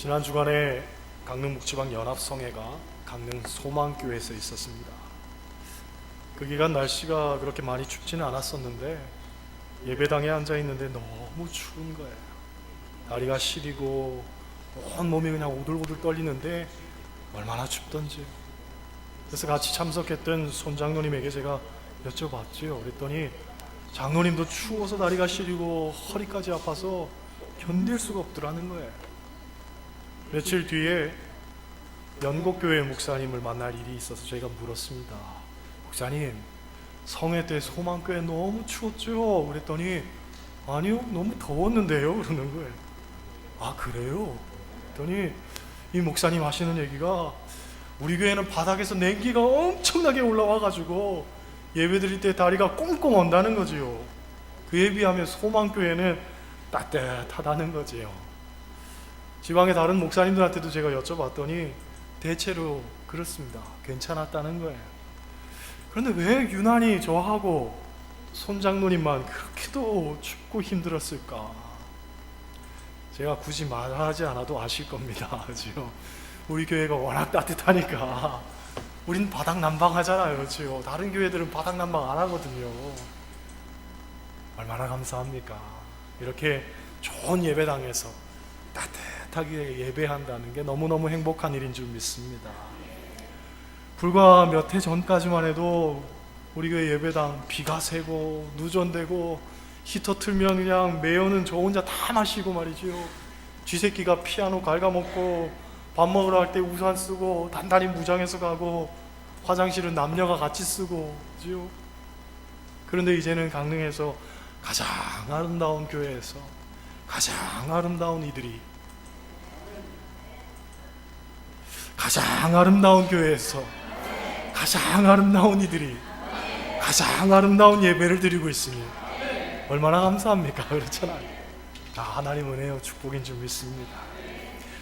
지난 주간에 강릉 묵지방 연합성회가 강릉 소망교회에서 있었습니다. 그 기간 날씨가 그렇게 많이 춥지는 않았었는데 예배당에 앉아 있는데 너무 추운 거예요. 다리가 시리고 온 몸이 그냥 오들오들 떨리는데 얼마나 춥던지. 그래서 같이 참석했던 손장로님에게 제가 여쭤봤죠. 그랬더니 장로님도 추워서 다리가 시리고 허리까지 아파서 견딜 수가 없더라는 거예요. 며칠 뒤에 연곡교회 목사님을 만날 일이 있어서 제가 물었습니다. 목사님, 성회 때 소망교회 너무 추웠죠? 그랬더니 아니요, 너무 더웠는데요? 그러는 거예요. 아, 그래요? 그랬더니 이 목사님 하시는 얘기가 우리 교회는 바닥에서 냉기가 엄청나게 올라와가지고 예배 드릴 때 다리가 꽁꽁 온다는 거지요. 그에 비하면 소망교회는 따뜻하다는 거지요. 지방의 다른 목사님들한테도 제가 여쭤봤더니 대체로 그렇습니다. 괜찮았다는 거예요. 그런데 왜 유난히 저하고 손장로님만 그렇게도 춥고 힘들었을까? 제가 굳이 말하지 않아도 아실 겁니다. 그죠? 우리 교회가 워낙 따뜻하니까 우린 바닥 난방하잖아요. 그죠? 다른 교회들은 바닥 난방 안 하거든요. 얼마나 감사합니까? 이렇게 좋은 예배당에서 따뜻하게 예배한다는 게 너무너무 행복한 일인 줄 믿습니다. 불과 몇 해 전까지만 해도 우리 교회 예배당 비가 새고 누전되고 히터 틀면 그냥 매연은 저 혼자 다 마시고 말이죠. 쥐새끼가 피아노 갉아먹고 밥 먹으러 갈 때 우산 쓰고 단단히 무장해서 가고 화장실은 남녀가 같이 쓰고 그죠? 그런데 이제는 강릉에서 가장 아름다운 교회에서 가장 아름다운 이들이 가장 아름다운 교회에서 가장 아름다운 이들이 가장 아름다운 예배를 드리고 있으니 얼마나 감사합니까? 그렇잖아요. 하나님 은혜요 축복인 줄 믿습니다.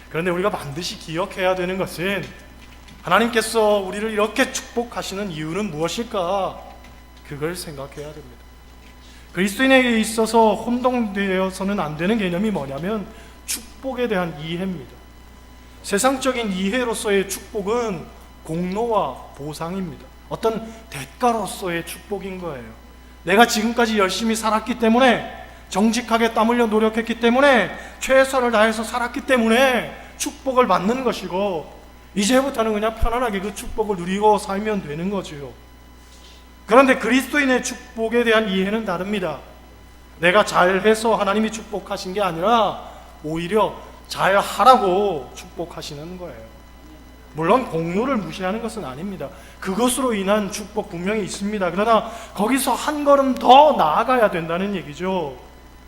그런데 우리가 반드시 기억해야 되는 것은 하나님께서 우리를 이렇게 축복하시는 이유는 무엇일까? 그걸 생각해야 됩니다. 그리스도인에게 있어서 혼동되어서는 안 되는 개념이 뭐냐면 축복에 대한 이해입니다. 세상적인 이해로서의 축복은 공로와 보상입니다. 어떤 대가로서의 축복인 거예요. 내가 지금까지 열심히 살았기 때문에, 정직하게 땀 흘려 노력했기 때문에, 최선을 다해서 살았기 때문에 축복을 받는 것이고, 이제부터는 그냥 편안하게 그 축복을 누리고 살면 되는 거지요. 그런데 그리스도인의 축복에 대한 이해는 다릅니다. 내가 잘해서 하나님이 축복하신 게 아니라 오히려 잘하라고 축복하시는 거예요. 물론 공로를 무시하는 것은 아닙니다. 그것으로 인한 축복 분명히 있습니다. 그러나 거기서 한 걸음 더 나아가야 된다는 얘기죠.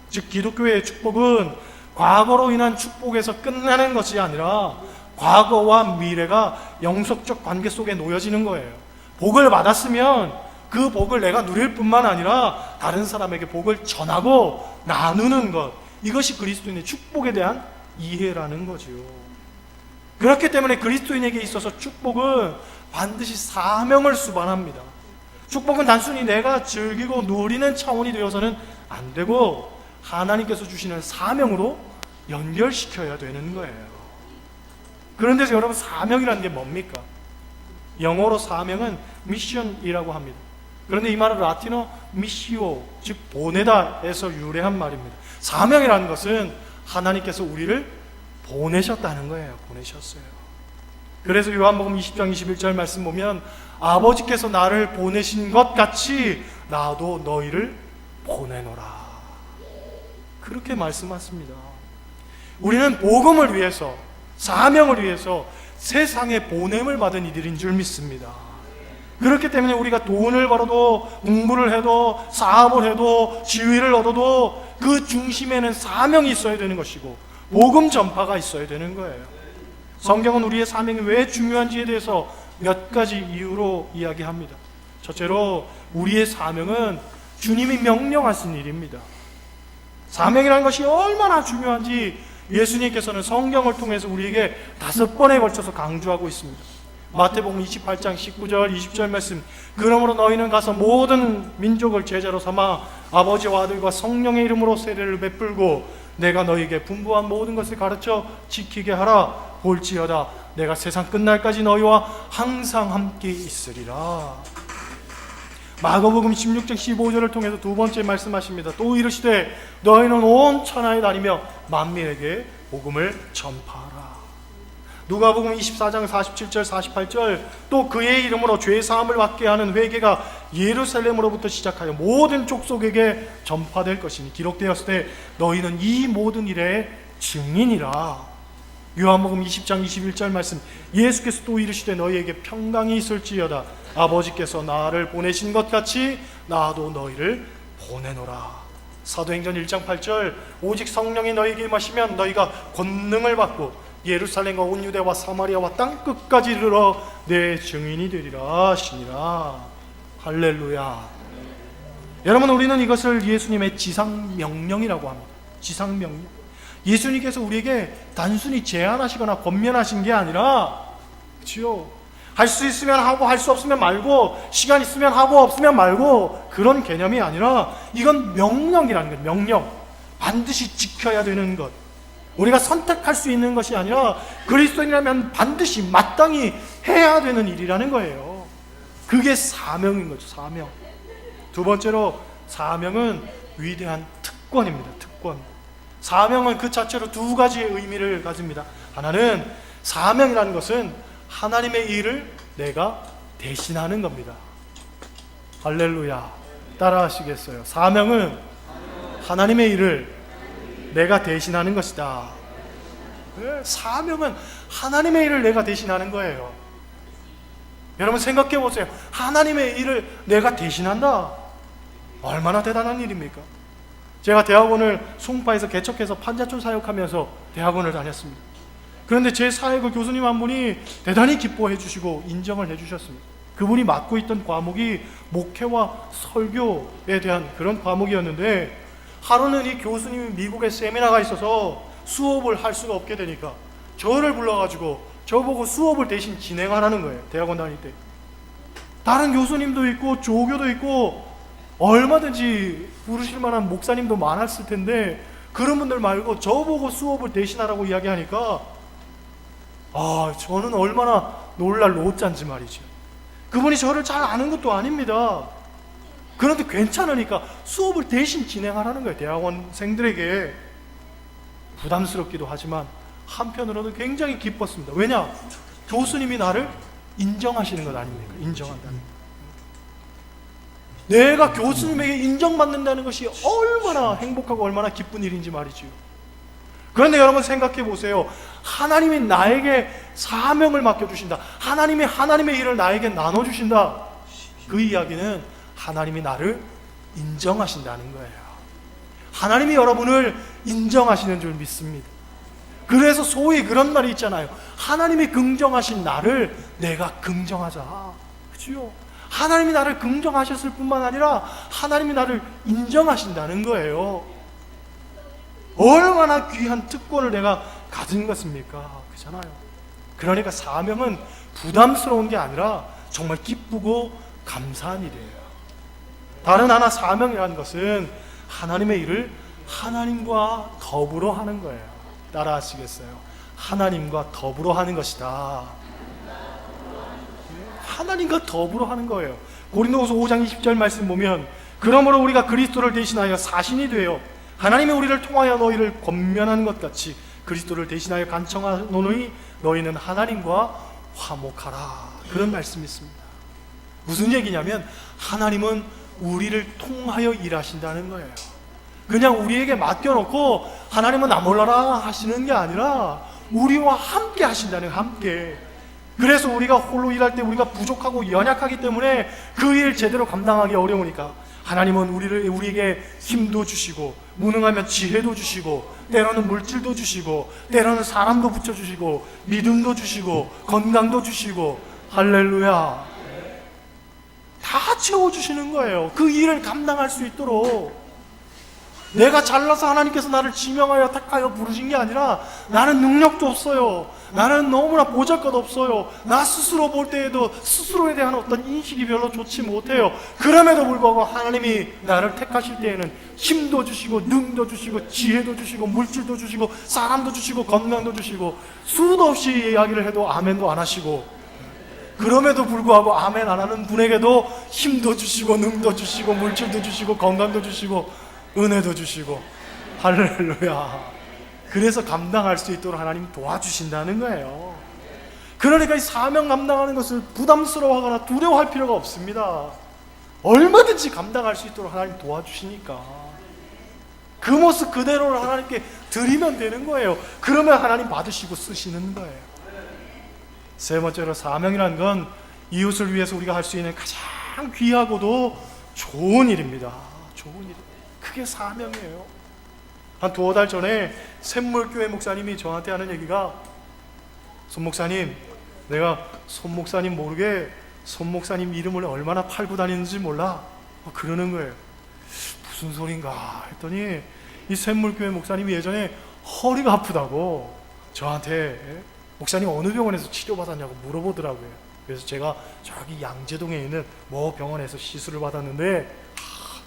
즉 기독교의 축복은 과거로 인한 축복에서 끝나는 것이 아니라 과거와 미래가 영속적 관계 속에 놓여지는 거예요. 복을 받았으면 그 복을 내가 누릴 뿐만 아니라 다른 사람에게 복을 전하고 나누는 것, 이것이 그리스도인의 축복에 대한 이해라는 거죠. 그렇기 때문에 그리스도인에게 있어서 축복은 반드시 사명을 수반합니다. 축복은 단순히 내가 즐기고 누리는 차원이 되어서는 안 되고 하나님께서 주시는 사명으로 연결시켜야 되는 거예요. 그런데 여러분, 사명이라는 게 뭡니까? 영어로 사명은 미션이라고 합니다. 그런데 이 말은 라틴어 미시오, 즉 보내다에서 유래한 말입니다. 사명이라는 것은 하나님께서 우리를 보내셨다는 거예요. 보내셨어요. 그래서 요한복음 20장 21절 말씀 보면 아버지께서 나를 보내신 것 같이 나도 너희를 보내노라, 그렇게 말씀하십니다. 우리는 복음을 위해서, 사명을 위해서 세상에 보냄을 받은 이들인 줄 믿습니다. 그렇기 때문에 우리가 돈을 벌어도, 공부를 해도, 사업을 해도, 지위를 얻어도 그 중심에는 사명이 있어야 되는 것이고 복음 전파가 있어야 되는 거예요. 성경은 우리의 사명이 왜 중요한지에 대해서 몇 가지 이유로 이야기합니다. 첫째로 우리의 사명은 주님이 명령하신 일입니다. 사명이라는 것이 얼마나 중요한지 예수님께서는 성경을 통해서 우리에게 5번에 걸쳐서 강조하고 있습니다. 마태복음 28장 19절 20절 말씀, 그러므로 너희는 가서 모든 민족을 제자로 삼아 아버지와 아들과 성령의 이름으로 세례를 베풀고 내가 너희에게 분부한 모든 것을 가르쳐 지키게 하라. 볼지어다 내가 세상 끝날까지 너희와 항상 함께 있으리라. 마가복음 16장 15절을 통해서 두 번째 말씀하십니다. 또 이르시되 너희는 온 천하에 다니며 만민에게 복음을 전파하라. 누가복음 24장 47절 48절 또 그의 이름으로 죄 사함을 받게 하는 회개가 예루살렘으로부터 시작하여 모든 족속에게 전파될 것이니 기록되었을 때 너희는 이 모든 일의 증인이라. 요한복음 20장 21절 말씀 예수께서 또 이르시되 너희에게 평강이 있을지어다 아버지께서 나를 보내신 것 같이 나도 너희를 보내노라. 사도행전 1장 8절 오직 성령이 너희에게 임하시면 너희가 권능을 받고 예루살렘과 온 유대와 사마리아와 땅끝까지 이르러 내 증인이 되리라 하시니라. 할렐루야. 여러분, 우리는 이것을 예수님의 지상명령이라고 합니다. 지상명령. 예수님께서 우리에게 단순히 제안하시거나 권면하신 게 아니라, 그렇죠? 할 수 있으면 하고 할 수 없으면 말고, 시간 있으면 하고 없으면 말고, 그런 개념이 아니라 이건 명령이라는 거예요. 명령. 반드시 지켜야 되는 것. 우리가 선택할 수 있는 것이 아니라 그리스도인이라면 반드시 마땅히 해야 되는 일이라는 거예요. 그게 사명인 거죠. 사명. 두 번째로 사명은 위대한 특권입니다. 특권. 사명은 그 자체로 두 가지의 의미를 가집니다. 하나는 사명이라는 것은 하나님의 일을 내가 대신하는 겁니다. 할렐루야. 따라 하시겠어요? 사명은 하나님의 일을 내가 대신하는 것이다. 사명은 하나님의 일을 내가 대신하는 거예요. 여러분 생각해 보세요. 하나님의 일을 내가 대신한다. 얼마나 대단한 일입니까? 제가 대학원을 송파에서 개척해서 판자촌 사역하면서 대학원을 다녔습니다. 그런데 제 사역을 교수님 한 분이 대단히 기뻐해 주시고 인정을 해 주셨습니다. 그분이 맡고 있던 과목이 목회와 설교에 대한 그런 과목이었는데 하루는 이 교수님이 미국에 세미나가 있어서 수업을 할 수가 없게 되니까 저를 불러가지고 저보고 수업을 대신 진행하라는 거예요. 대학원 다닐 때. 다른 교수님도 있고 조교도 있고 얼마든지 부르실 만한 목사님도 많았을 텐데 그런 분들 말고 저보고 수업을 대신하라고 이야기하니까 저는 얼마나 놀랄 노짠지 말이죠. 그분이 저를 잘 아는 것도 아닙니다. 그런데 괜찮으니까 수업을 대신 진행하라는 거예요. 대학원생들에게. 부담스럽기도 하지만 한편으로는 굉장히 기뻤습니다. 왜냐? 교수님이 나를 인정하시는 것 아닙니까? 인정한다는 것. 내가 교수님에게 인정받는다는 것이 얼마나 행복하고 얼마나 기쁜 일인지 말이죠. 그런데 여러분 생각해 보세요. 하나님이 나에게 사명을 맡겨주신다. 하나님이 하나님의 일을 나에게 나눠주신다. 그 이야기는 하나님이 나를 인정하신다는 거예요. 하나님이 여러분을 인정하시는 줄 믿습니다. 그래서 소위 그런 말이 있잖아요. 하나님이 긍정하신 나를 내가 긍정하자. 그렇죠? 하나님이 나를 긍정하셨을 뿐만 아니라 하나님이 나를 인정하신다는 거예요. 얼마나 귀한 특권을 내가 가진 것입니까? 그렇잖아요. 그러니까 사명은 부담스러운 게 아니라 정말 기쁘고 감사한 일이에요. 다른 하나 사명이라는 것은 하나님의 일을 하나님과 더불어 하는 거예요. 따라 하시겠어요? 하나님과 더불어 하는 것이다. 하나님과 더불어 하는 거예요. 고린도후서 5장 20절 말씀 보면 그러므로 우리가 그리스도를 대신하여 사신이 되어 하나님이 우리를 통하여 너희를 권면한 것 같이 그리스도를 대신하여 간청하노니 너희는 하나님과 화목하라. 그런 말씀이 있습니다. 무슨 얘기냐면 하나님은 우리를 통하여 일하신다는 거예요. 그냥 우리에게 맡겨놓고 하나님은 나 몰라라 하시는 게 아니라 우리와 함께 하신다는 거예요. 함께. 그래서 우리가 홀로 일할 때 우리가 부족하고 연약하기 때문에 그 일 제대로 감당하기 어려우니까 하나님은 우리에게 힘도 주시고 무능하면 지혜도 주시고 때로는 물질도 주시고 때로는 사람도 붙여주시고 믿음도 주시고 건강도 주시고 할렐루야 다 채워주시는 거예요. 그 일을 감당할 수 있도록. 내가 잘나서 하나님께서 나를 지명하여 택하여 부르신 게 아니라 나는 능력도 없어요. 나는 너무나 보잘것 없어요. 나 스스로 볼 때에도 스스로에 대한 어떤 인식이 별로 좋지 못해요. 그럼에도 불구하고 하나님이 나를 택하실 때에는 힘도 주시고 능도 주시고 지혜도 주시고 물질도 주시고 사람도 주시고 건강도 주시고 수도 없이 이야기를 해도 아멘도 안 하시고, 그럼에도 불구하고 아멘 안 하는 분에게도 힘도 주시고 능도 주시고 물질도 주시고 건강도 주시고 은혜도 주시고, 할렐루야. 그래서 감당할 수 있도록 하나님 도와주신다는 거예요. 그러니까 이 사명 감당하는 것을 부담스러워하거나 두려워할 필요가 없습니다. 얼마든지 감당할 수 있도록 하나님 도와주시니까 그 모습 그대로를 하나님께 드리면 되는 거예요. 그러면 하나님 받으시고 쓰시는 거예요. 세 번째로, 사명이라는 건 이웃을 위해서 우리가 할 수 있는 가장 귀하고도 좋은 일입니다. 좋은 일. 그게 사명이에요. 한 2달 전에 샘물교회 목사님이 저한테 하는 얘기가, 손 목사님, 내가 손 목사님 모르게 손 목사님 이름을 얼마나 팔고 다니는지 몰라. 그러는 거예요. 무슨 소린가 했더니 이 샘물교회 목사님이 예전에 허리가 아프다고 저한테 목사님 어느 병원에서 치료받았냐고 물어보더라고요. 그래서 제가 저기 양재동에 있는 某병원에서 시술을 받았는데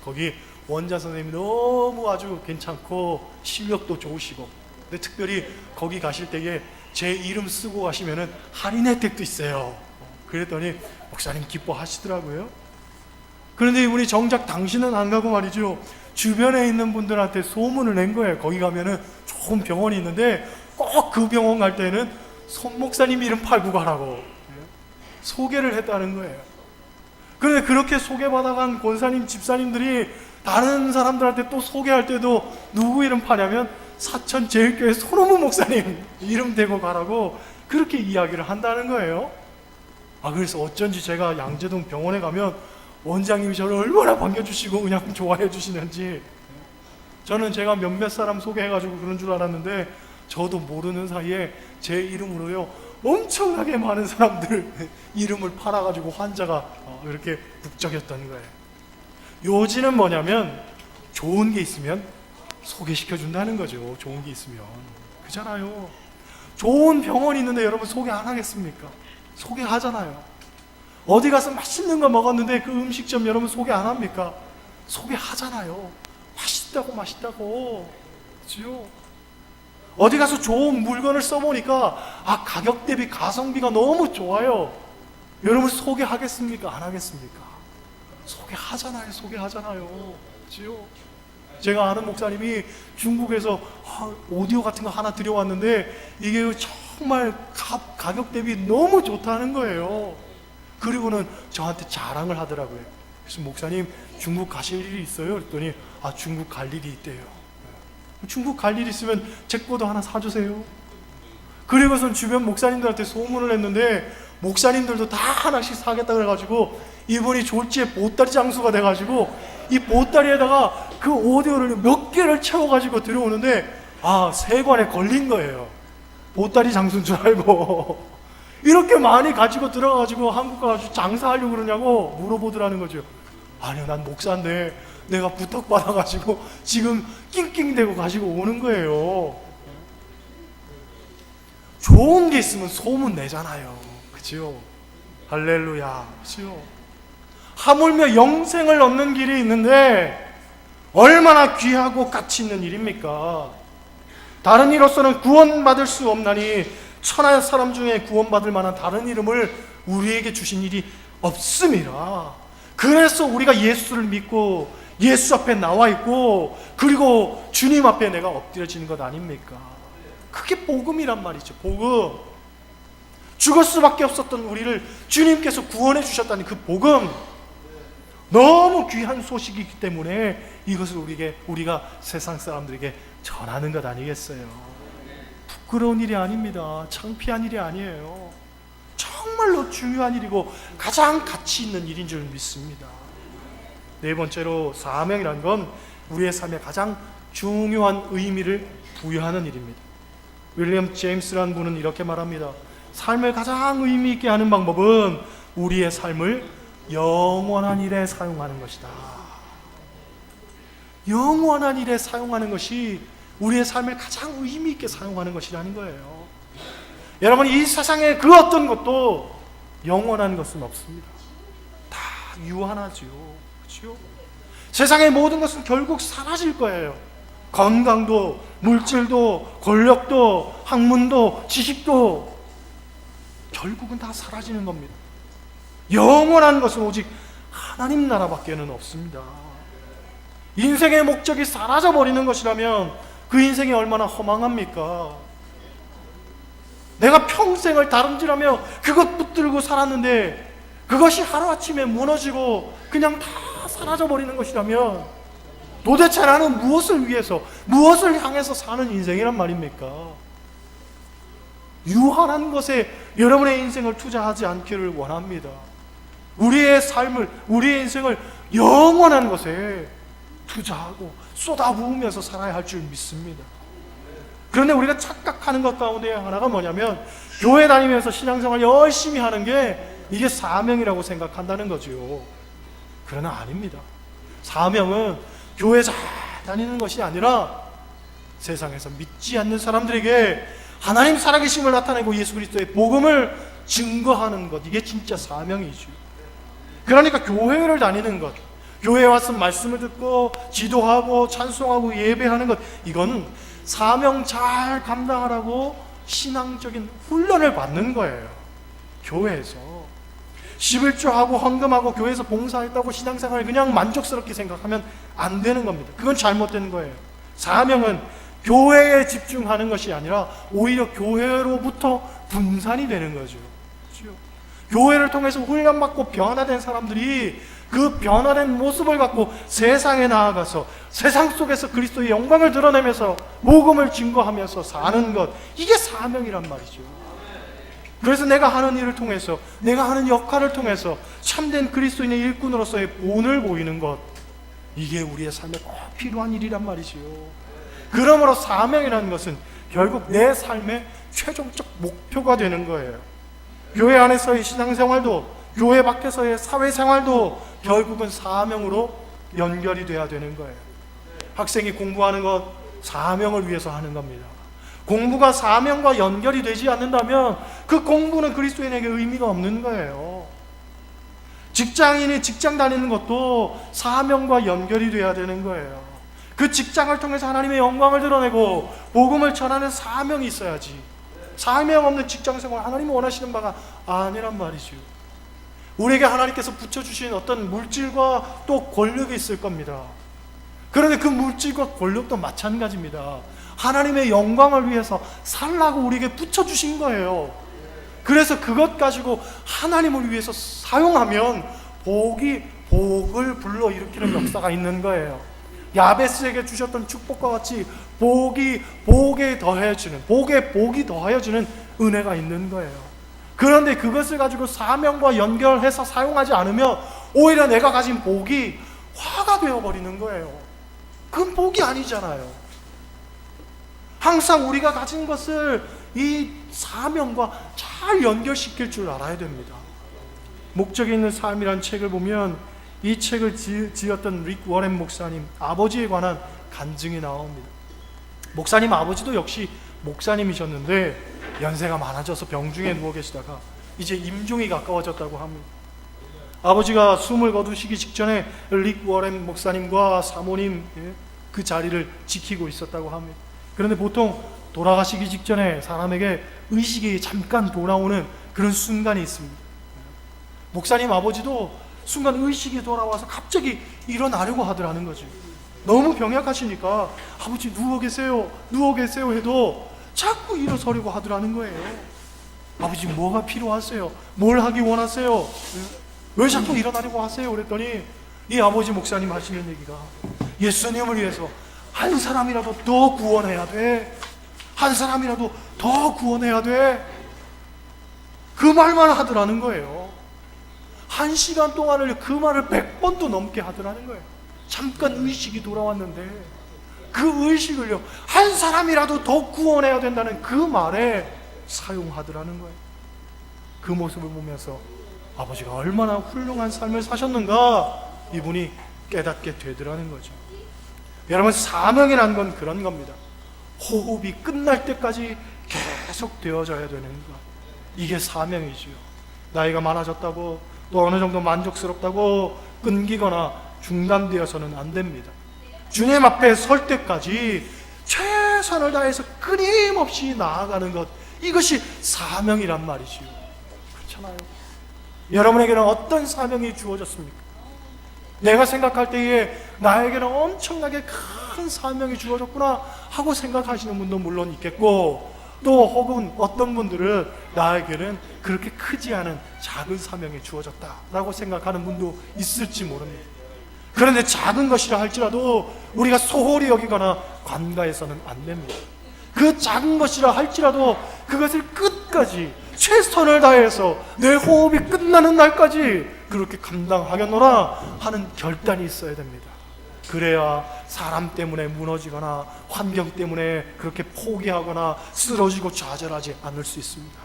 거기 원장 선생님이 너무 아주 괜찮고 실력도 좋으시고, 근데 특별히 거기 가실 때에 제 이름 쓰고 가시면은 할인 혜택도 있어요. 그랬더니 목사님 기뻐하시더라고요. 그런데 이분이 정작 당신은 안 가고 말이죠, 주변에 있는 분들한테 소문을 낸 거예요. 거기 가면은 좋은 병원이 있는데 꼭 그 병원 갈 때는 손 목사님 이름 팔고 가라고 소개를 했다는 거예요. 그런데 그렇게 소개받아간 권사님, 집사님들이 다른 사람들한테 또 소개할 때도 누구 이름 파냐면 사천제일교회 손호문 목사님 이름 대고 가라고 그렇게 이야기를 한다는 거예요. 그래서 어쩐지 제가 양재동 병원에 가면 원장님이 저를 얼마나 반겨주시고 그냥 좋아해 주시는지, 저는 제가 몇몇 사람 소개해가지고 그런 줄 알았는데 저도 모르는 사이에 제 이름으로요 엄청나게 많은 사람들 이름을 팔아가지고 환자가 이렇게 북적였던 거예요. 요지는 뭐냐면 좋은 게 있으면 소개시켜 준다는 거죠. 좋은 게 있으면. 그잖아요. 좋은 병원이 있는데 여러분 소개 안 하겠습니까? 소개하잖아요. 어디 가서 맛있는 거 먹었는데 그 음식점 여러분 소개 안 합니까? 소개하잖아요. 맛있다고. 그렇죠? 어디 가서 좋은 물건을 써보니까 가격 대비 가성비가 너무 좋아요. 여러분 소개하겠습니까? 안 하겠습니까? 소개하잖아요. 그렇죠? 제가 아는 목사님이 중국에서 오디오 같은 거 하나 들여왔는데 이게 정말 가격 대비 너무 좋다는 거예요. 그리고는 저한테 자랑을 하더라고요. 그래서 목사님 중국 가실 일이 있어요? 그랬더니 중국 갈 일이 있대요. 중국 갈 일 있으면 잭보드 하나 사주세요. 그리고선 주변 목사님들한테 소문을 했는데 목사님들도 다 하나씩 사겠다 그래가지고 이분이 졸지에 보따리 장수가 돼가지고 이 보따리에다가 그 오디오를 몇 개를 채워가지고 들어오는데 3관에 걸린 거예요. 보따리 장수인 줄 알고 이렇게 많이 가지고 들어가가지고 한국 가가지고 장사하려고 그러냐고 물어보더라는 거죠. 아니요, 난 목사인데 내가 부탁받아가지고 지금 낑낑대고 가지고 오는 거예요. 좋은 게 있으면 소문 내잖아요. 그치요? 할렐루야. 그치요? 하물며 영생을 얻는 길이 있는데 얼마나 귀하고 가치 있는 일입니까? 다른 이로서는 구원받을 수 없나니 천하 사람 중에 구원받을 만한 다른 이름을 우리에게 주신 일이 없음이라. 그래서 우리가 예수를 믿고 예수 앞에 나와 있고 그리고 주님 앞에 내가 엎드려지는 것 아닙니까? 그게 복음이란 말이죠. 복음. 죽을 수밖에 없었던 우리를 주님께서 구원해 주셨다는 그 복음, 너무 귀한 소식이기 때문에 이것을 우리가 세상 사람들에게 전하는 것 아니겠어요? 부끄러운 일이 아닙니다. 창피한 일이 아니에요. 정말로 중요한 일이고 가장 가치 있는 일인 줄 믿습니다. 네 번째로, 사명이란 건 우리의 삶에 가장 중요한 의미를 부여하는 일입니다. 윌리엄 제임스라는 분은 이렇게 말합니다. 삶을 가장 의미 있게 하는 방법은 우리의 삶을 영원한 일에 사용하는 것이다. 영원한 일에 사용하는 것이 우리의 삶을 가장 의미 있게 사용하는 것이라는 거예요. 여러분, 이 세상에 그 어떤 것도 영원한 것은 없습니다. 다 유한하죠. 그렇죠? 세상의 모든 것은 결국 사라질 거예요. 건강도, 물질도, 권력도, 학문도, 지식도 결국은 다 사라지는 겁니다. 영원한 것은 오직 하나님 나라밖에는 없습니다. 인생의 목적이 사라져버리는 것이라면 그 인생이 얼마나 허망합니까? 내가 평생을 다름질하며 그것 붙들고 살았는데 그것이 하루아침에 무너지고 그냥 다 사라져버리는 것이라면 도대체 나는 무엇을 위해서, 무엇을 향해서 사는 인생이란 말입니까? 유한한 것에 여러분의 인생을 투자하지 않기를 원합니다. 우리의 삶을, 우리의 인생을 영원한 것에 투자하고 쏟아부으면서 살아야 할 줄 믿습니다. 그런데 우리가 착각하는 것 가운데 하나가 뭐냐면 교회 다니면서 신앙생활 열심히 하는 게 이게 사명이라고 생각한다는 거죠. 그러나 아닙니다. 사명은 교회 잘 다니는 것이 아니라 세상에서 믿지 않는 사람들에게 하나님 살아계심을 나타내고 예수 그리스도의 복음을 증거하는 것, 이게 진짜 사명이죠. 그러니까 교회를 다니는 것, 교회에 와서 말씀을 듣고 기도하고 찬송하고 예배하는 것, 이건 사명 잘 감당하라고 신앙적인 훈련을 받는 거예요. 교회에서 11조하고 헌금하고 교회에서 봉사했다고 신앙생활을 그냥 만족스럽게 생각하면 안 되는 겁니다. 그건 잘못된 거예요. 사명은 교회에 집중하는 것이 아니라 오히려 교회로부터 분산이 되는 거죠. 그렇죠? 교회를 통해서 훈련받고 변화된 사람들이 그 변화된 모습을 갖고 세상에 나아가서 세상 속에서 그리스도의 영광을 드러내면서 복음을 증거하면서 사는 것, 이게 사명이란 말이죠. 그래서 내가 하는 일을 통해서, 내가 하는 역할을 통해서 참된 그리스도인의 일꾼으로서의 본을 보이는 것, 이게 우리의 삶에 꼭 필요한 일이란 말이죠. 그러므로 사명이라는 것은 결국 내 삶의 최종적 목표가 되는 거예요. 교회 안에서의 신앙생활도 교회 밖에서의 사회생활도 결국은 사명으로 연결이 돼야 되는 거예요. 학생이 공부하는 것 사명을 위해서 하는 겁니다. 공부가 사명과 연결이 되지 않는다면 그 공부는 그리스도인에게 의미가 없는 거예요. 직장인이 직장 다니는 것도 사명과 연결이 돼야 되는 거예요. 그 직장을 통해서 하나님의 영광을 드러내고 복음을 전하는 사명이 있어야지. 사명 없는 직장생활 하나님이 원하시는 바가 아니란 말이죠. 우리에게 하나님께서 붙여주신 어떤 물질과 또 권력이 있을 겁니다. 그런데 그 물질과 권력도 마찬가지입니다. 하나님의 영광을 위해서 살라고 우리에게 붙여주신 거예요. 그래서 그것 가지고 하나님을 위해서 사용하면 복을 불러일으키는 역사가 있는 거예요. 야베스에게 주셨던 축복과 같이 복에 더해주는, 복이 더해주는 은혜가 있는 거예요. 그런데 그것을 가지고 사명과 연결해서 사용하지 않으면 오히려 내가 가진 복이 화가 되어버리는 거예요. 그건 복이 아니잖아요. 항상 우리가 가진 것을 이 사명과 잘 연결시킬 줄 알아야 됩니다. 목적이 있는 삶이란 책을 보면 이 책을 지었던 릭 워렌 목사님 아버지에 관한 간증이 나옵니다. 목사님 아버지도 역시 목사님이셨는데 연세가 많아져서 병중에 누워 계시다가 이제 임종이 가까워졌다고 합니다. 아버지가 숨을 거두시기 직전에 릭 워렌 목사님과 사모님 그 자리를 지키고 있었다고 합니다. 그런데 보통 돌아가시기 직전에 사람에게 의식이 잠깐 돌아오는 그런 순간이 있습니다. 목사님 아버지도 순간 의식이 돌아와서 갑자기 일어나려고 하더라는 거죠. 너무 병약하시니까 아버지 누워 계세요 해도 자꾸 일어서려고 하더라는 거예요. 아버지 뭐가 필요하세요? 뭘 하기 원하세요? 왜 자꾸 일어나려고 하세요? 그랬더니 이 아버지 목사님 하시는 얘기가 예수님을 위해서 한 사람이라도 더 구원해야 돼. 한 사람이라도 더 구원해야 돼. 그 말만 하더라는 거예요. 1시간 동안을 그 말을 100번도 넘게 하더라는 거예요. 잠깐 의식이 돌아왔는데 그 의식을요, 한 사람이라도 더 구원해야 된다는 그 말에 사용하더라는 거예요. 그 모습을 보면서 아버지가 얼마나 훌륭한 삶을 사셨는가 이분이 깨닫게 되더라는 거죠. 여러분, 사명이란 건 그런 겁니다. 호흡이 끝날 때까지 계속 되어져야 되는 것. 이게 사명이지요. 나이가 많아졌다고 또 어느 정도 만족스럽다고 끊기거나 중단되어서는 안 됩니다. 주님 앞에 설 때까지 최선을 다해서 끊임없이 나아가는 것, 이것이 사명이란 말이지요. 그렇잖아요. 여러분에게는 어떤 사명이 주어졌습니까? 내가 생각할 때에 나에게는 엄청나게 큰 사명이 주어졌구나 하고 생각하시는 분도 물론 있겠고, 또 혹은 어떤 분들은 나에게는 그렇게 크지 않은 작은 사명이 주어졌다라고 생각하는 분도 있을지 모릅니다. 그런데 작은 것이라 할지라도 우리가 소홀히 여기거나 관가해서는 안 됩니다. 그 작은 것이라 할지라도 그것을 끝까지 최선을 다해서 내 호흡이 끝나는 날까지 그렇게 감당하겠노라 하는 결단이 있어야 됩니다. 그래야 사람 때문에 무너지거나 환경 때문에 그렇게 포기하거나 쓰러지고 좌절하지 않을 수 있습니다.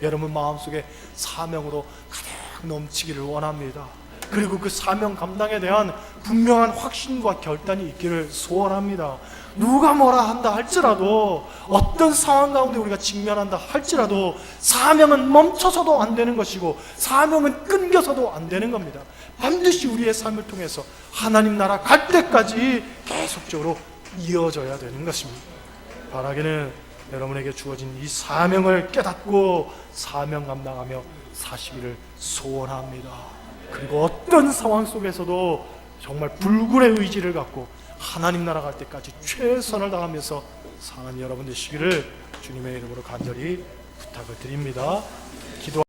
여러분 마음속에 사명으로 가득 넘치기를 원합니다. 그리고 그 사명 감당에 대한 분명한 확신과 결단이 있기를 소원합니다. 누가 뭐라 한다 할지라도, 어떤 상황 가운데 우리가 직면한다 할지라도 사명은 멈춰서도 안 되는 것이고 사명은 끊겨서도 안 되는 겁니다. 반드시 우리의 삶을 통해서 하나님 나라 갈 때까지 계속적으로 이어져야 되는 것입니다. 바라기는 여러분에게 주어진 이 사명을 깨닫고 사명 감당하며 사시기를 소원합니다. 그리고 어떤 상황 속에서도 정말 불굴의 의지를 갖고 하나님 나라 갈 때까지 최선을 다하면서 사는 여러분 되시기를 주님의 이름으로 간절히 부탁을 드립니다. 기도